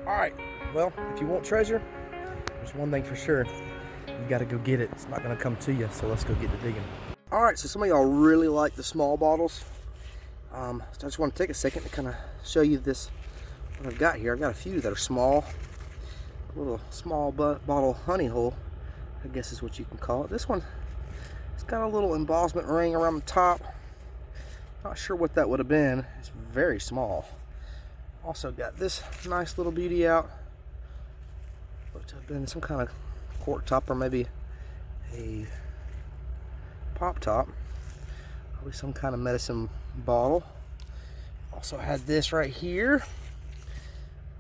Alright, well, if you want treasure, there's one thing for sure. You gotta go get it. It's not gonna come to you, so let's go get to digging. Alright, so some of y'all really like the small bottles. So I just want to take a second to kind of show you this, what I've got here. I've got a few that are small. A little small bottle honey hole, I guess is what you can call it. This one, it's got a little embossment ring around the top. Not sure what that would have been. It's very small. Also got this nice little beauty out. Looks to have been some kind of cork top or maybe a pop top. Probably some kind of medicine bottle. Also had this right here.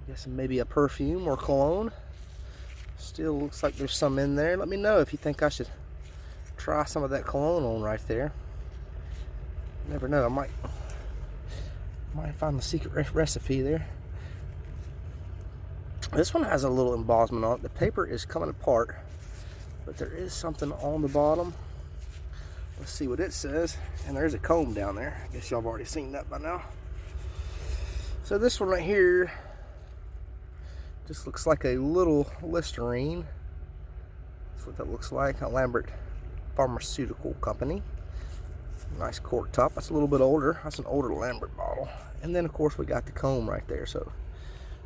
I guess maybe a perfume or cologne. Still looks like there's some in there. Let me know if you think I should try some of that cologne on right there. You never know, I might find the secret recipe there. This one has a little embossment on it. The paper is coming apart, but there is something on the bottom. Let's see what it says. And there's a comb down there. I guess y'all have already seen that by now. So this one right here just looks like a little Listerine. That's what that looks like. A Lambert Pharmaceutical Company. Nice cork top. That's a little bit older. That's an older Lambert bottle. And then of course we got the comb right there. So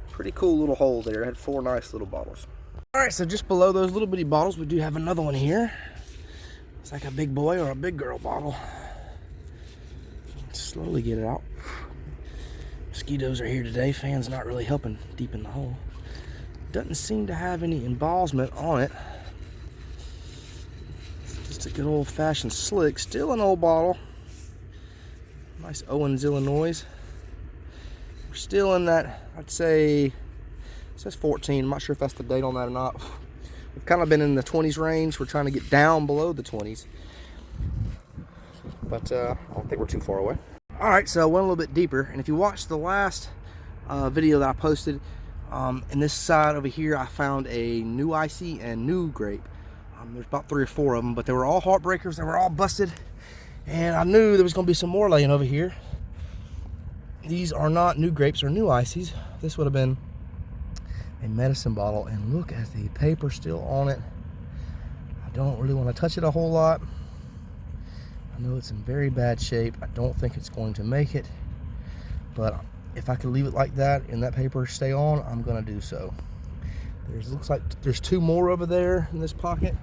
pretty cool little hole there. It had 4 nice little bottles. Alright, so just below those little bitty bottles we do have another one here. It's like a big boy or a big girl bottle. Slowly get it out. Mosquitoes are here today. Fan's not really helping deep in the hole. Doesn't seem to have any embossment on it. Just a good old-fashioned slick. Still an old bottle. Nice Owens, Illinois. We're still in that, I'd say, it says 14. I'm not sure if that's the date on that or not. We've kind of been in the 20s range. We're trying to get down below the 20s. But I don't think we're too far away. Alright, so I went a little bit deeper. And if you watched the last video that I posted, in this side over here, I found a new icy and new grape. There's about 3 or 4 of them, but they were all heartbreakers. They were all busted. And I knew there was going to be some more laying over here. These are not new grapes or new ices. This would have been a medicine bottle, and look at the paper still on it. I don't really want to touch it a whole lot. I know it's in very bad shape. I don't think it's going to make it, but if I could leave it like that and that paper stay on, I'm going to do so. Looks like there's 2 more over there in this pocket.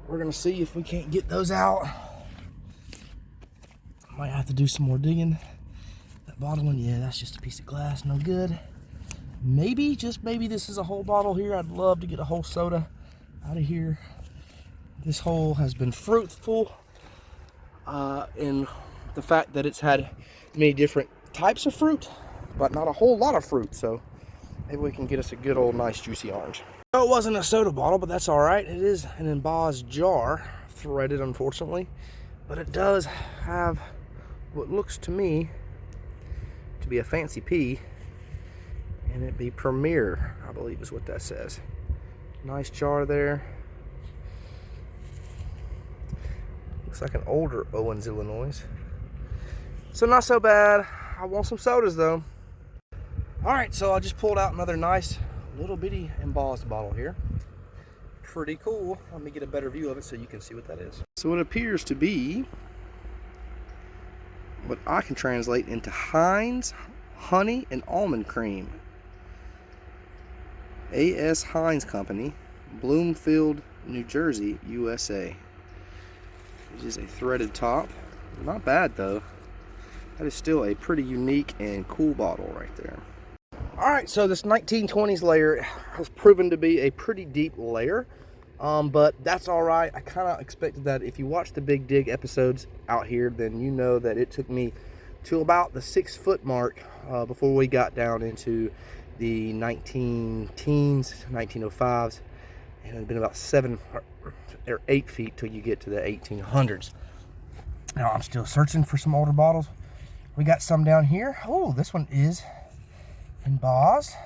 We're going to see if we can't get those out. Might have to do some more digging. That bottom one, yeah, that's just a piece of glass, no good. Maybe, just maybe, this is a whole bottle here. I'd love to get a whole soda out of here. This hole has been fruitful in the fact that it's had many different types of fruit, but not a whole lot of fruit. So maybe we can get us a good old nice juicy orange. So it wasn't a soda bottle, but that's all right. It is an embossed jar, threaded unfortunately, but it does have what looks to me to be a fancy P. And it be Premier, I believe is what that says. Nice jar there. Looks like an older Owens, Illinois. So not so bad. I want some sodas though. Alright, so I just pulled out another nice little bitty embossed bottle here. Pretty cool. Let me get a better view of it so you can see what that is. So it appears to be what I can translate into Heinz honey and almond cream. A.S. Heinz Company, Bloomfield, New Jersey, USA. This is a threaded top. Not bad though. That is still a pretty unique and cool bottle right there. Alright, so this 1920s layer has proven to be a pretty deep layer. But that's alright. I kind of expected that. If you watch the Big Dig episodes out here, then you know that it took me to about the 6-foot mark before we got down into the 19-teens, 1905s, and it's been about 7 or 8 feet till you get to the 1800s. Now I'm still searching for some older bottles. We got some down here. Oh, this one is embossed,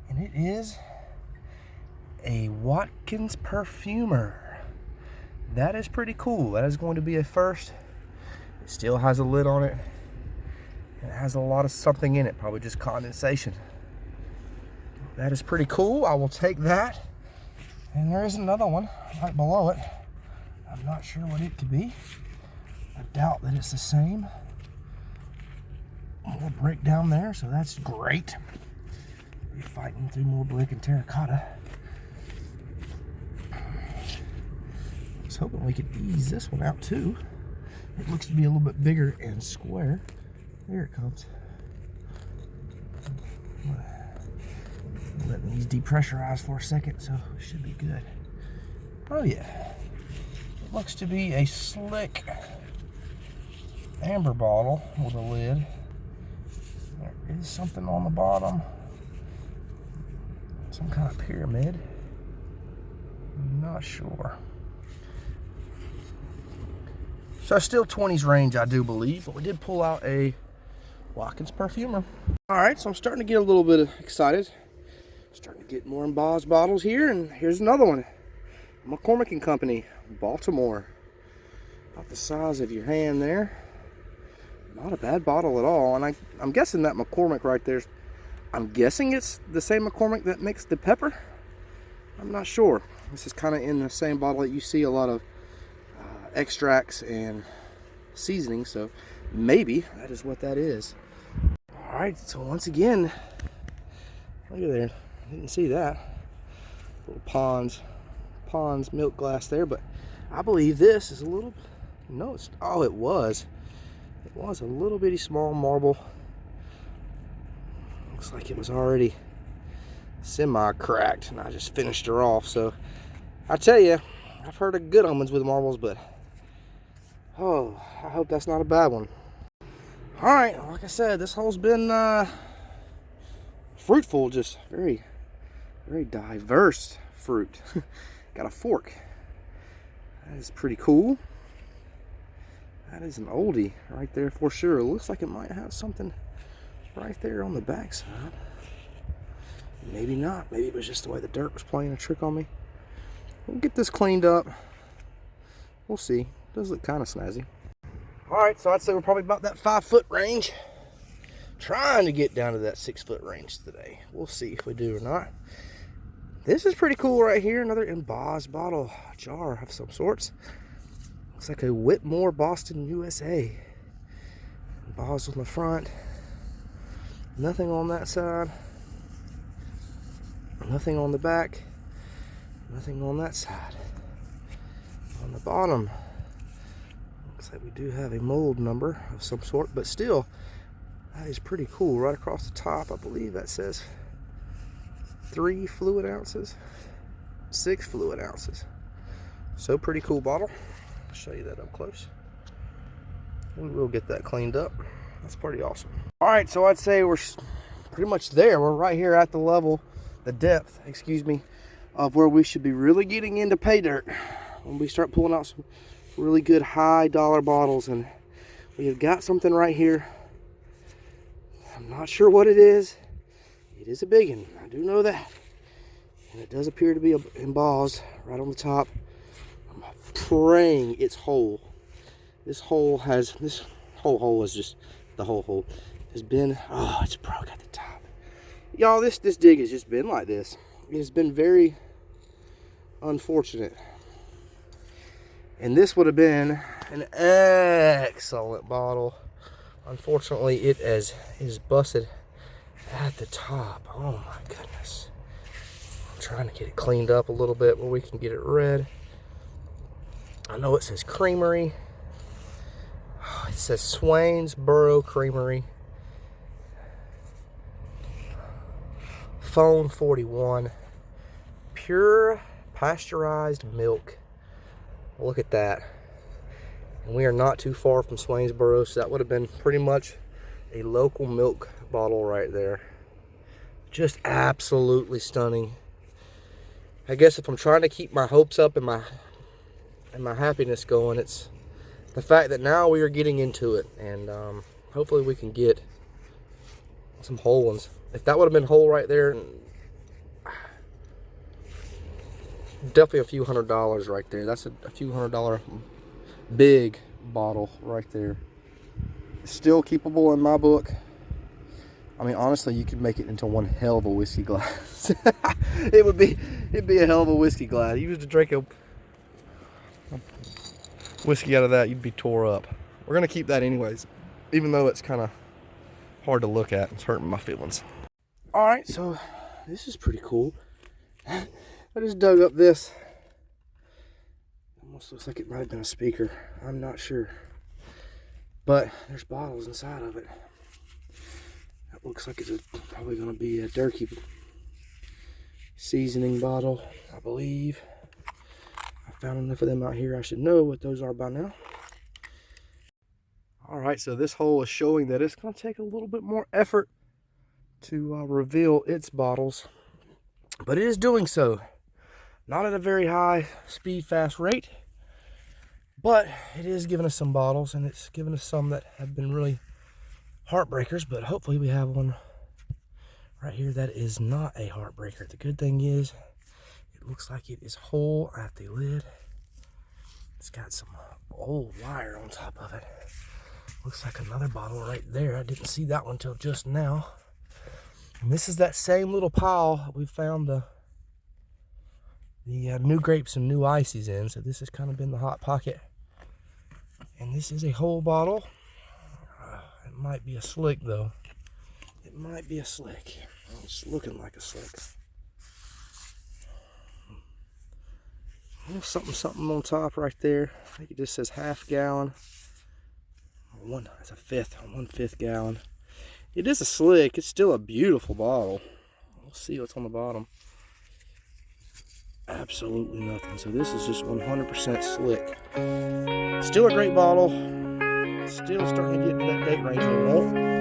and it is a Watkins Perfumer. That is pretty cool. That is going to be a first. It still has a lid on it. It has a lot of something in it, probably just condensation. That is pretty cool. I will take that. And there is another one right below it. I'm not sure what it could be. I doubt that it's the same. A little brick down there, so that's great. We're fighting through more brick and terracotta. I was hoping we could ease this one out too. It looks to be a little bit bigger and square. There it comes. Letting these depressurize for a second, so it should be good. Oh yeah. It looks to be a slick amber bottle with a lid. There is something on the bottom. Some kind of pyramid. I'm not sure. So still 20s range, I do believe, but we did pull out a Watkins Perfumer. All right, so I'm starting to get a little bit excited. Starting to get more embossed bottles here, and here's another one. McCormick & Company, Baltimore. About the size of your hand there. Not a bad bottle at all, and I'm guessing that McCormick right there, I'm guessing it's the same McCormick that makes the pepper. I'm not sure. This is kind of in the same bottle that you see a lot of extracts and seasoning, so maybe that is what that is. All right, so once again, look at there. Didn't see that. Little Pond's milk glass there, but I believe this is a little, no, it's, oh, it was a little bitty small marble. Looks like it was already semi-cracked, and I just finished her off. So I tell you, I've heard of good omens with marbles, but oh, I hope that's not a bad one. All right, like I said, this hole's been fruitful, just very diverse fruit. Got a fork. That is pretty cool. That is an oldie right there for sure. It looks like it might have something right there on the back side. Maybe not. Maybe it was just the way the dirt was playing a trick on me. We'll get this cleaned up. We'll see. It does look kind of snazzy. Alright, so I'd say we're probably about that 5-foot range. Trying to get down to that 6-foot range today. We'll see if we do or not. This is pretty cool right here. Another embossed bottle jar of some sorts. Looks like a Whitmore Boston, USA. Embossed on the front. Nothing on that side. Nothing on the back. Nothing on that side. On the bottom, looks like we do have a mold number of some sort, but still, that is pretty cool. Right across the top, I believe that says 3 fluid ounces, 6 fluid ounces. So pretty cool bottle. I'll show you that up close. We will get that cleaned up. That's pretty awesome. All right, so I'd say we're pretty much there. We're right here at the level, the depth, excuse me, of where we should be really getting into pay dirt when we start pulling out some really good high dollar bottles. And we have got something right here. I'm not sure what it is. It is a big one, I do know that. And it does appear to be embossed right on the top. I'm praying it's whole. This whole hole is just, the whole hole has been, oh, it's broke at the top. Y'all, this dig has just been like this. It has been very unfortunate. And this would have been an excellent bottle. Unfortunately, it is busted at the top. Oh my goodness. I'm trying to get it cleaned up a little bit where we can get it red. I know it says Creamery. It says Swainsboro Creamery. Phone 41. Pure pasteurized milk. Look at that. And we are not too far from Swainsboro, so that would have been pretty much a local milk bottle right there. Just absolutely stunning. I guess if I'm trying to keep my hopes up and my happiness going, it's the fact that now we are getting into it, and hopefully we can get some whole ones. If that would have been whole right there, definitely a few $100s right there. That's a few $100 big bottle right there. Still keepable in my book. I mean, honestly, you could make it into one hell of a whiskey glass. It'd be a hell of a whiskey glass. You was to drink a whiskey out of that, you'd be tore up. We're gonna keep that anyways, even though it's kind of hard to look at. It's hurting my feelings. All right, so this is pretty cool. I just dug up this. Almost looks like it might have been a speaker. I'm not sure, but there's bottles inside of it. That looks like it's probably going to be a Durkee seasoning bottle, I believe. I found enough of them out here. I should know what those are by now. All right, so this hole is showing that it's going to take a little bit more effort to reveal its bottles, but it is doing so. Not at a very high speed, fast rate, but it is giving us some bottles, and it's giving us some that have been really heartbreakers, but hopefully we have one right here that is not a heartbreaker. The good thing is it looks like it is whole at the lid. It's got some old wire on top of it. Looks like another bottle right there. I didn't see that one till just now. And this is that same little pile we found the new grapes and new ices in. So this has kind of been the hot pocket. And this is a whole bottle. It might be a slick though. It might be a slick. It's looking like a slick. Something on top right there. I think it just says half gallon. It's a fifth, 1/5 gallon. It is a slick. It's still a beautiful bottle. We'll see what's on the bottom. Absolutely nothing. So this is just 100% slick. Still a great bottle. Still starting to get to that date range we want.